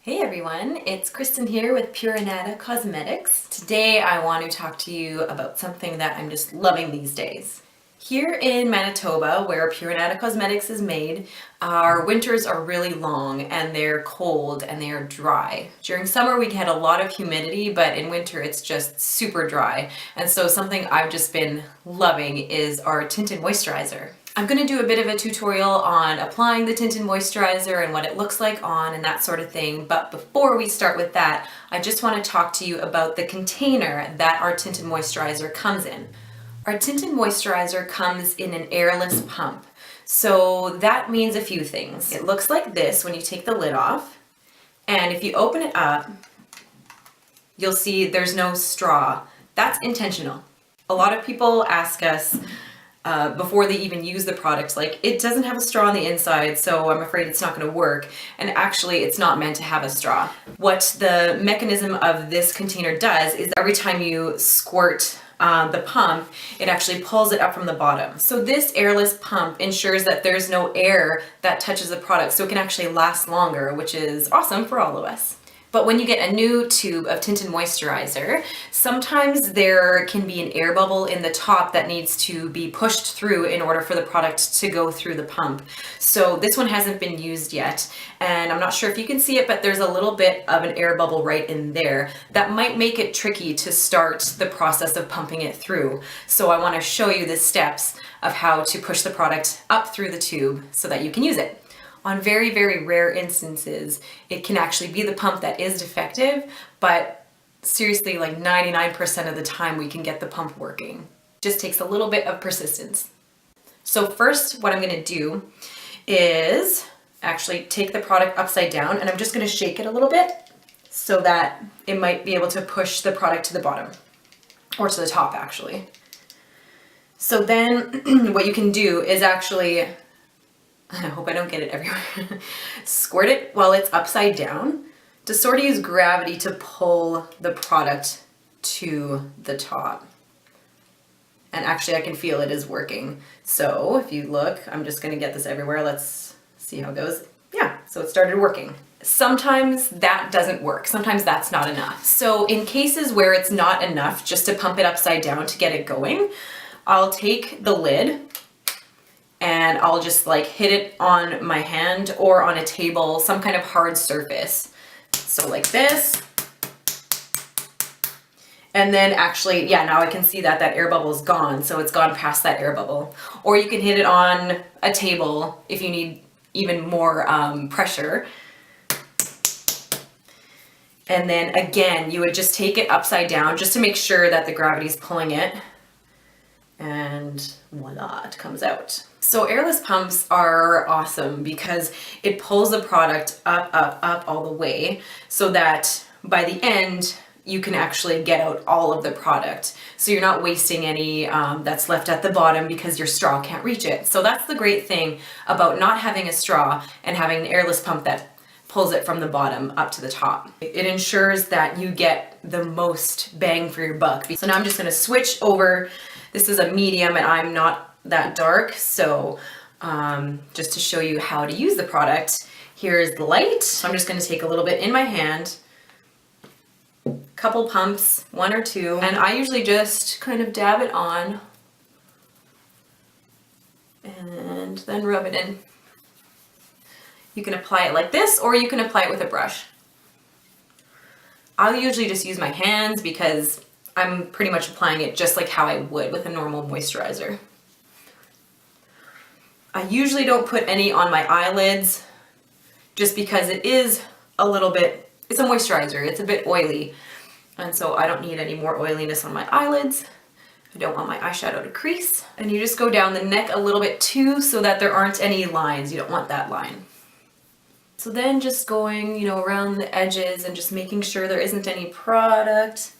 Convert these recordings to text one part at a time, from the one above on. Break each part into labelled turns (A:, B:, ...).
A: Hey everyone, it's Kristen here with Pure Anada Cosmetics. Today I want to talk to you about something that I'm just loving these days. Here in Manitoba, where Pure Anada Cosmetics is made, our winters are really long and they're cold and they are dry. During summer we get a lot of humidity, but in winter it's just super dry. And so something I've just been loving is our tinted moisturizer. I'm going to do a bit of a tutorial on applying the tinted moisturizer and what it looks like on and that sort of thing, but before we start with that, I just want to talk to you about the container that our tinted moisturizer comes in. Our tinted moisturizer comes in an airless pump, so that means a few things. It looks like this when you take the lid off, and if you open it up, you'll see there's no straw. That's intentional. A lot of people ask us, before they even use the product, like, it doesn't have a straw on the inside, so I'm afraid it's not going to work. And actually it's not meant to have a straw. What the mechanism of this container does is every time you squirt the pump, it actually pulls it up from the bottom. So this airless pump ensures that there's no air that touches the product, so it can actually last longer, which is awesome for all of us. But when you get a new tube of tinted moisturizer, sometimes there can be an air bubble in the top that needs to be pushed through in order for the product to go through the pump. So this one hasn't been used yet, and I'm not sure if you can see it, but there's a little bit of an air bubble right in there that might make it tricky to start the process of pumping it through. So I want to show you the steps of how to push the product up through the tube so that you can use it. On very, very rare instances, it can actually be the pump that is defective, but seriously, like 99% of the time we can get the pump working. Just takes a little bit of persistence. So first, what I'm going to do is actually take the product upside down, and I'm just going to shake it a little bit so that it might be able to push the product to the bottom, or to the top actually. So then what you can do is actually, I hope I don't get it everywhere, squirt it while it's upside down to sort of use gravity to pull the product to the top. And actually I can feel it is working. So if you look, I'm just going to get this everywhere. Let's see how it goes. Yeah, so it started working. Sometimes that doesn't work. Sometimes that's not enough. So in cases where it's not enough just to pump it upside down to get it going, I'll take the lid and I'll just like hit it on my hand or on a table, some kind of hard surface. So like this. And then actually, yeah, now I can see that that air bubble is gone. So it's gone past that air bubble. Or you can hit it on a table if you need even more pressure. And then again, you would just take it upside down just to make sure that the gravity is pulling it. And voila, it comes out. So airless pumps are awesome because it pulls the product up, up, up all the way so that by the end you can actually get out all of the product. So you're not wasting any that's left at the bottom because your straw can't reach it. So that's the great thing about not having a straw and having an airless pump that pulls it from the bottom up to the top. It ensures that you get the most bang for your buck. So now I'm just going to switch over. This is a medium and I'm not that dark, so just to show you how to use the product, here's the light. So I'm just going to take a little bit in my hand, couple pumps, one or two, and I usually just kind of dab it on and then rub it in. You can apply it like this, or you can apply it with a brush. I'll usually just use my hands because I'm pretty much applying it just like how I would with a normal moisturizer. I usually don't put any on my eyelids just because it is a little bit, it's a moisturizer, it's a bit oily. And so I don't need any more oiliness on my eyelids. I don't want my eyeshadow to crease. And you just go down the neck a little bit too so that there aren't any lines. You don't want that line. So then just going, around the edges and just making sure there isn't any product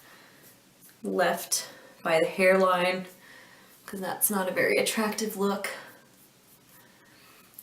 A: left by the hairline, because that's not a very attractive look.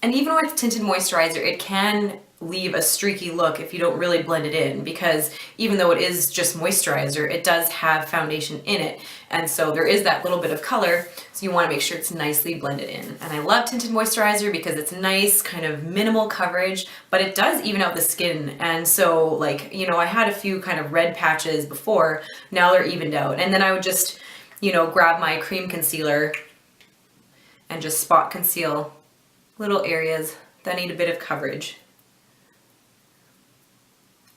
A: And even with tinted moisturizer, it can leave a streaky look if you don't really blend it in, because even though it is just moisturizer, it does have foundation in it, and so there is that little bit of color, so you want to make sure it's nicely blended in. And I love tinted moisturizer because it's nice, kind of minimal coverage, but it does even out the skin. And so, like, you know, I had a few kind of red patches before, now they're evened out. And then I would just, you know, grab my cream concealer and just spot conceal little areas that need a bit of coverage.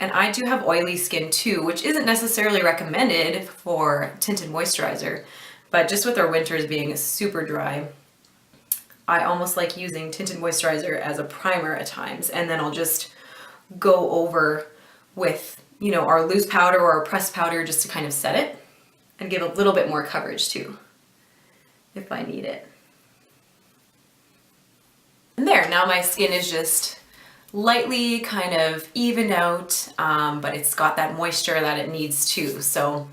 A: And I do have oily skin too, which isn't necessarily recommended for tinted moisturizer, but just with our winters being super dry, I almost like using tinted moisturizer as a primer at times, and then I'll just go over with, you know, our loose powder or our pressed powder just to kind of set it and give a little bit more coverage too, if I need it. And there, now my skin is just lightly kind of evened out, but it's got that moisture that it needs too. So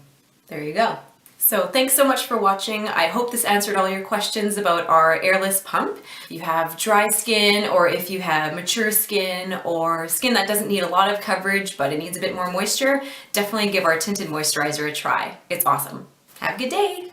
A: there you go. So thanks so much for watching. I hope this answered all your questions about our airless pump. If you have dry skin, or if you have mature skin, or skin that doesn't need a lot of coverage but it needs a bit more moisture, definitely give our tinted moisturizer a try. It's awesome. Have a good day.